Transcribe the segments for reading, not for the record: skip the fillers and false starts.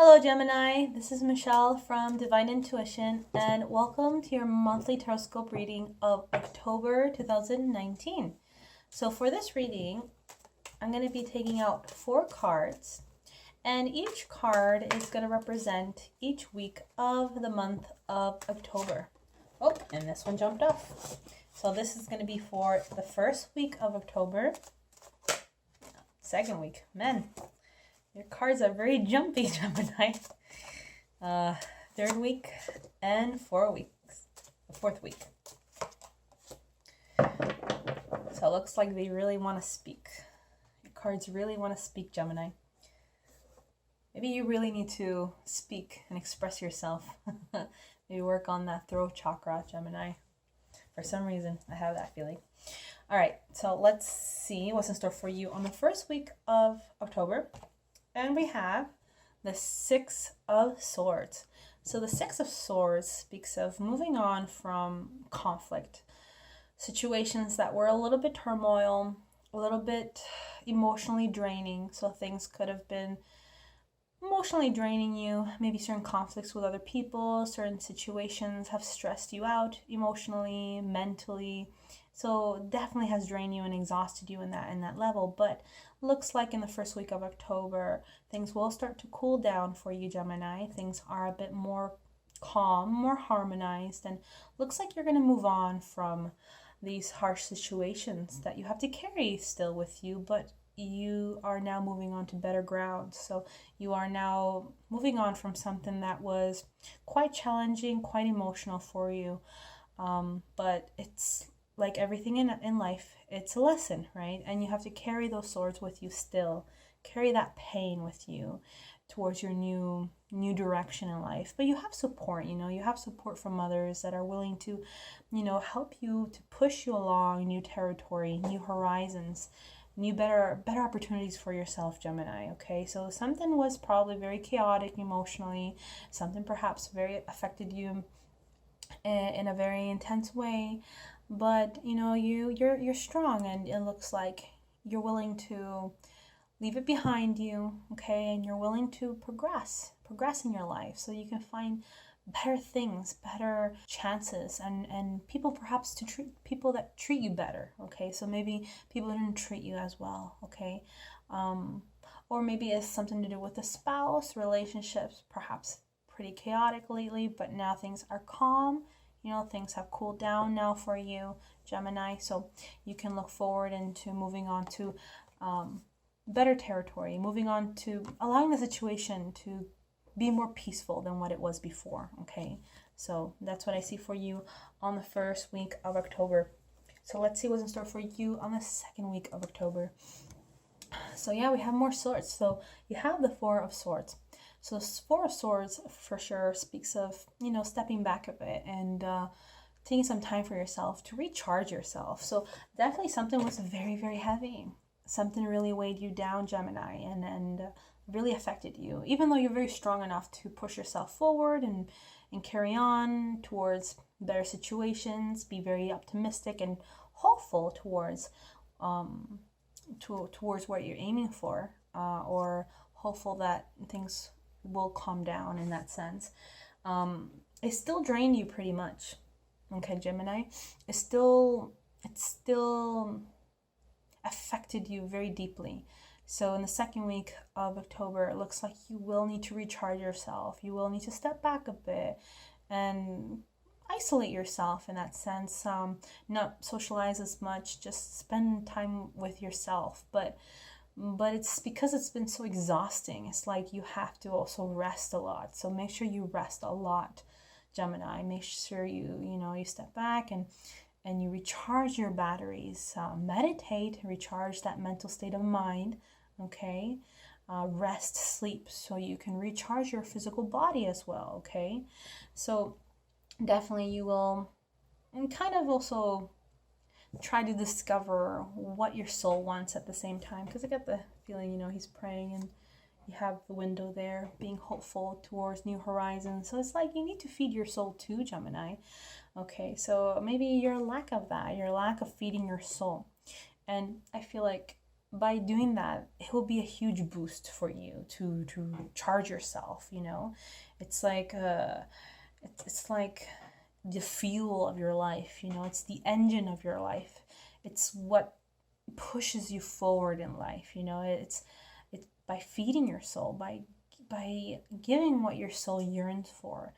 Hello, Gemini. This is Michelle from Divine Intuition, and welcome to your monthly Taroscope reading of October 2019. So, for this reading, I'm going to be taking out 4 cards, and each card is going to represent each week of the month of October. Oh, and this one jumped off. So, this is going to be for the first week of October, second week. Man, your cards are very jumpy, Gemini. Third week and 4 weeks. The fourth week. So it looks like they really want to speak. Your cards really want to speak, Gemini. Maybe you really need to speak and express yourself. Maybe work on that throat chakra, Gemini. For some reason, I have that feeling. All right, so let's see what's in store for you on the first week of October. And we have the Six of Swords. So the Six of Swords speaks of moving on from conflict, situations that were a little bit turmoil, a little bit emotionally draining. So things could have been emotionally draining you. Maybe certain conflicts with other people, certain situations have stressed you out emotionally, mentally. So definitely has drained you and exhausted you in that level. But looks like in the first week of October, things will start to cool down for you, Gemini. Things are a bit more calm, more harmonized, and looks like you're going to move on from these harsh situations that you have to carry still with you, but you are now moving on to better ground. So you are now moving on from something that was quite challenging, quite emotional for you. But it's like everything in life, it's a lesson, right? And you have to carry those swords with you still. Carry that pain with you towards your new direction in life. But you have support, you have support from others that are willing to, help you, to push you along new territory, new horizons, new better opportunities for yourself, Gemini. Okay, so something was probably very chaotic emotionally, something perhaps very affected you in a very intense way, but you're strong, and it looks like you're willing to leave it behind you, okay, and you're willing to progress in your life so you can find better things, better chances, and people perhaps to treat people that treat you better, okay? So maybe people didn't treat you as well, okay? Or maybe it's something to do with a spouse, relationships, perhaps pretty chaotic lately, but now things are calm. Things have cooled down now for you, Gemini, so you can look forward into moving on to better territory, moving on to allowing the situation to be more peaceful than what it was before, okay? So that's what I see for you on the first week of October. So let's see what's in store for you on the second week of October. So yeah, we have more swords. So you have the Four of Swords. So the Four of Swords for sure speaks of, stepping back a bit and taking some time for yourself to recharge yourself. So definitely something was very, very heavy. Something really weighed you down, Gemini, and really affected you. Even though you're very strong enough to push yourself forward and carry on towards better situations, be very optimistic and hopeful towards towards what you're aiming for, or hopeful that things will calm down in that sense. It still drained you pretty much, okay, Gemini. It still affected you very deeply. So in the second week of October, it looks like you will need to recharge yourself. You will need to step back a bit and isolate yourself in that sense. Not socialize as much, just spend time with yourself. But it's because it's been so exhausting. It's like you have to also rest a lot. So make sure you rest a lot, Gemini. Make sure you step back and you recharge your batteries. Meditate, recharge that mental state of mind, okay? Rest, sleep, so you can recharge your physical body as well, okay? So definitely you will, and kind of also try to discover what your soul wants at the same time, because I get the feeling, he's praying and you have the window there, being hopeful towards new horizons. So it's like you need to feed your soul too, Gemini. Okay, so maybe your lack of that, your lack of feeding your soul. And I feel like by doing that, it will be a huge boost for you to charge yourself. It's like it's like the fuel of your life. It's the engine of your life. It's what pushes you forward in life. It's by feeding your soul, by giving what your soul yearns for.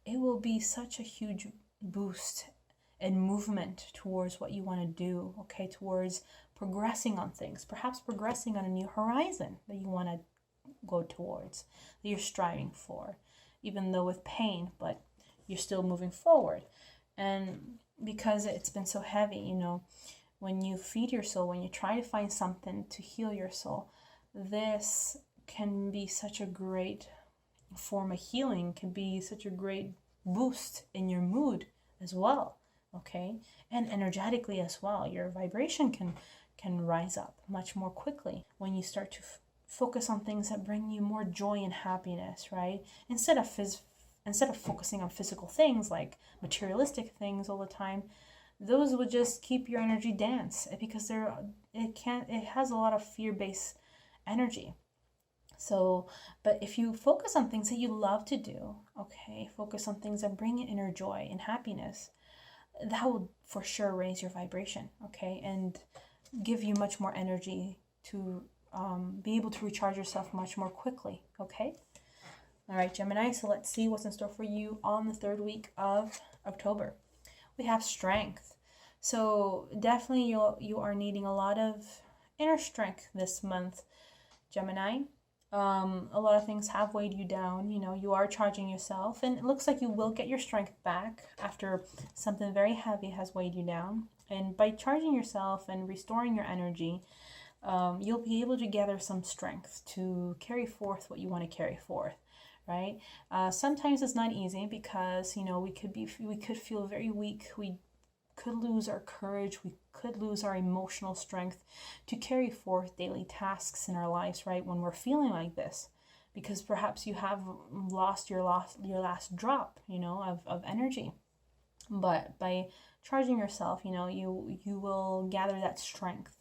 It will be such a huge boost and movement towards what you want to do, okay, towards progressing on things, perhaps progressing on a new horizon that you want to go towards, that you're striving for, even though with pain, but you're still moving forward. And because it's been so heavy, when you feed your soul, when you try to find something to heal your soul, this can be such a great form of healing, can be such a great boost in your mood as well, okay? And energetically as well, your vibration can rise up much more quickly when you start to focus on things that bring you more joy and happiness, right? Instead of focusing on physical things like materialistic things all the time, those would just keep your energy dense, because it has a lot of fear-based energy. So, but if you focus on things that you love to do, okay, focus on things that bring you inner joy and happiness, that will for sure raise your vibration, okay, and give you much more energy to be able to recharge yourself much more quickly, okay? All right, Gemini, so let's see what's in store for you on the third week of October. We have strength. So definitely you are needing a lot of inner strength this month, Gemini. A lot of things have weighed you down. You are charging yourself, and it looks like you will get your strength back after something very heavy has weighed you down. And by charging yourself and restoring your energy, you'll be able to gather some strength to carry forth what you want to carry forth, right? Sometimes it's not easy because we could feel very weak. We could lose our courage. We could lose our emotional strength to carry forth daily tasks in our lives, right? When we're feeling like this, because perhaps you have lost your last drop, of energy. But by charging yourself, you will gather that strength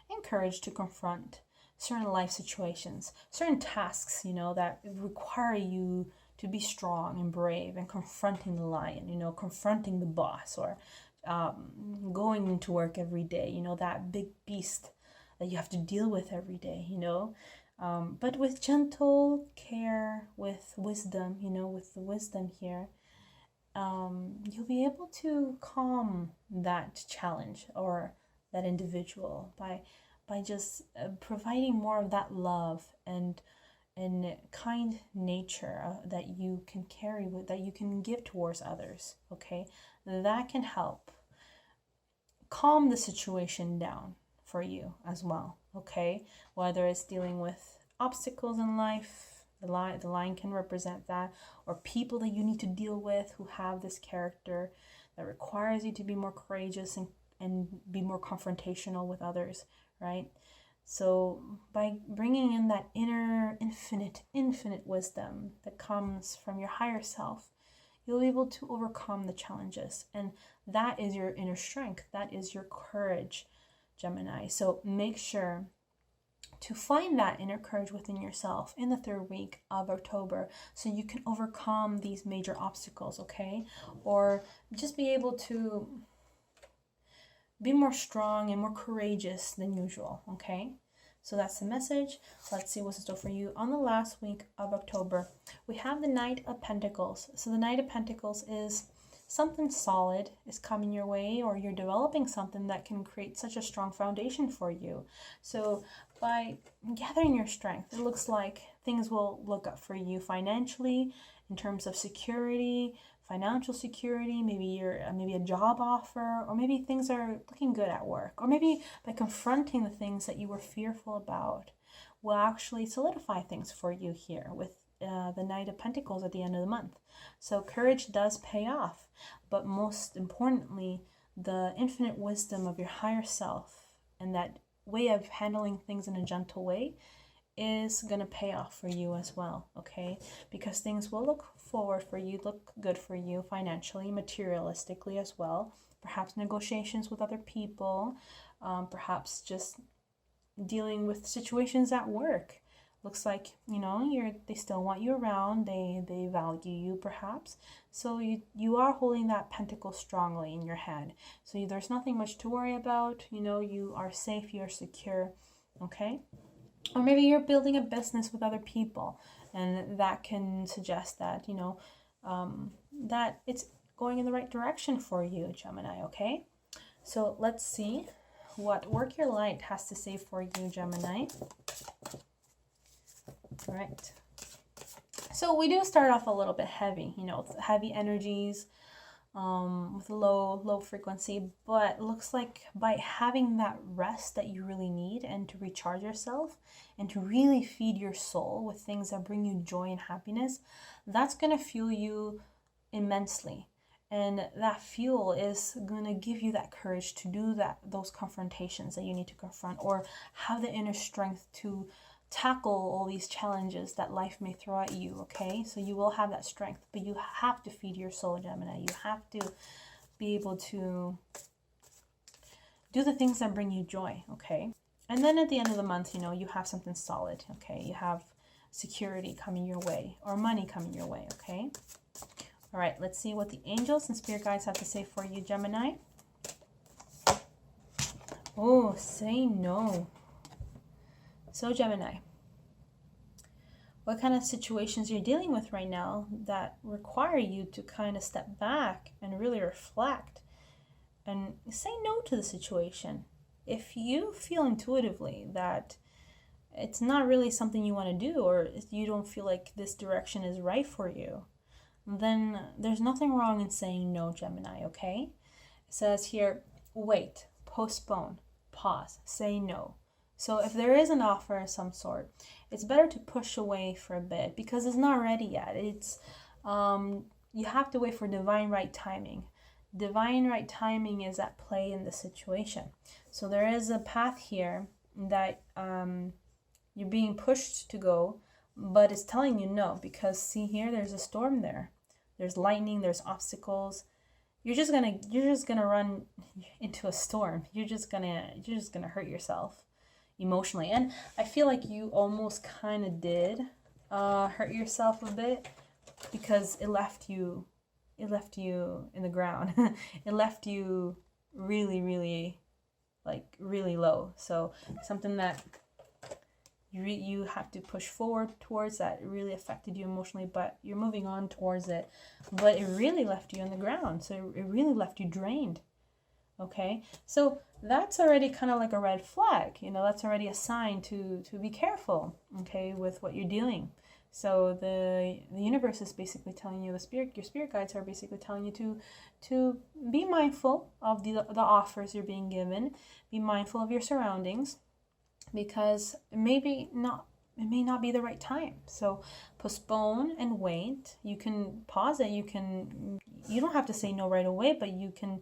and courage to confront certain life situations, certain tasks, that require you to be strong and brave and confronting the lion, confronting the boss, or going into work every day, that big beast that you have to deal with every day, but with gentle care, with wisdom, with the wisdom here, you'll be able to calm that challenge or that individual by just providing more of that love and kind nature that you can carry with, that you can give towards others, okay? That can help calm the situation down for you as well, okay? Whether it's dealing with obstacles in life, the lion can represent that, or people that you need to deal with who have this character that requires you to be more courageous and be more confrontational with others, right? So by bringing in that inner infinite wisdom that comes from your higher self, you'll be able to overcome the challenges. And that is your inner strength. That is your courage, Gemini. So make sure to find that inner courage within yourself in the third week of October, so you can overcome these major obstacles, okay? Or just be able to be more strong and more courageous than usual, okay? So that's the message. Let's see what's in store for you on the last week of October. We have the Knight of Pentacles. So the Knight of Pentacles is something solid is coming your way, or you're developing something that can create such a strong foundation for you. So by gathering your strength, it looks like things will look up for you financially, in terms of security, financial security, maybe a job offer, or maybe things are looking good at work, or maybe by confronting the things that you were fearful about will actually solidify things for you here with the Knight of Pentacles at the end of the month. So courage does pay off, but most importantly, the infinite wisdom of your higher self and that way of handling things in a gentle way is going to pay off for you as well, okay? Because things will look forward for you, look good for you financially, materialistically as well. Perhaps negotiations with other people, perhaps just dealing with situations at work. Looks like, you know, they still want you around. They value you perhaps. So you are holding that pentacle strongly in your hand. So there's nothing much to worry about. You know, you are safe, you're secure, okay? Or maybe you're building a business with other people, and that can suggest that, you know, that it's going in the right direction for you, Gemini, okay? So let's see what Work Your Light has to say for you, Gemini. All right. So we do start off a little bit heavy, you know, heavy energies, with low frequency, but it looks like by having that rest that you really need and to recharge yourself and to really feed your soul with things that bring you joy and happiness, that's going to fuel you immensely. And that fuel is going to give you that courage to do those confrontations that you need to confront, or have the inner strength to tackle all these challenges that life may throw at you, okay? So you will have that strength, but you have to feed your soul, Gemini. You have to be able to do the things that bring you joy, okay? And then at the end of the month, you know, you have something solid, okay? You have security coming your way, or money coming your way, okay? All right, let's see what the angels and spirit guides have to say for you, Gemini. Oh, say no. So Gemini, what kind of situations you're dealing with right now that require you to kind of step back and really reflect and say no to the situation? If you feel intuitively that it's not really something you want to do, or you don't feel like this direction is right for you, then there's nothing wrong in saying no, Gemini, okay? It says here, wait, postpone, pause, say no. So if there is an offer of some sort, it's better to push away for a bit because it's not ready yet. It's you have to wait for divine right timing. Divine right timing is at play in the situation. So there is a path here that you're being pushed to go, but it's telling you no, because see here, there's a storm there. There's lightning, there's obstacles. You're just gonna run into a storm. You're just gonna hurt yourself emotionally. And I feel like you almost kind of did hurt yourself a bit, because it left you in the ground. It left you really low. So something that you have to push forward towards that really affected you emotionally, but you're moving on towards it, but it really left you on the ground. So it really left you drained. Okay, so that's already kind of like a red flag, you know, that's already a sign to be careful, okay, with what you're doing. So the universe is basically telling you, your spirit guides are basically telling you to be mindful of the offers you're being given, be mindful of your surroundings, because it may not be the right time. So postpone and wait. You can pause it. You don't have to say no right away, but you can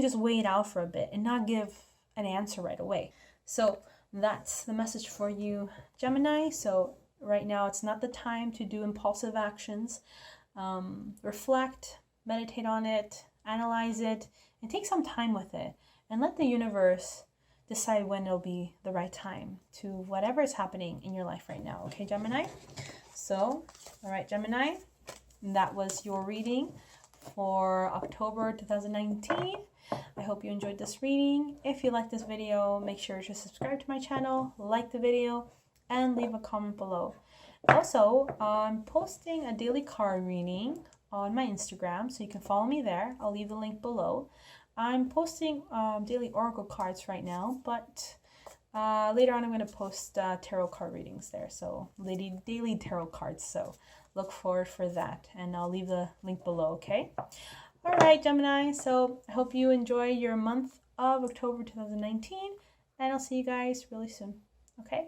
just wait out for a bit and not give an answer right away. So that's the message for you, Gemini. So right now, it's not the time to do impulsive actions. Reflect, meditate on it, analyze it, and take some time with it. And let the universe decide when it'll be the right time to whatever is happening in your life right now. Okay, Gemini? So, all right, Gemini, that was your reading for October 2019. I hope you enjoyed this reading. If you like this video, make sure to subscribe to my channel, like the video, and leave a comment below. Also, I'm posting a daily card reading on my Instagram, so you can follow me there. I'll leave the link below. I'm posting daily oracle cards right now, but later on I'm going to post tarot card readings there, so daily tarot cards. So look forward for that, and I'll leave the link below, okay? All right, Gemini, so I hope you enjoy your month of October 2019, and I'll see you guys really soon, okay?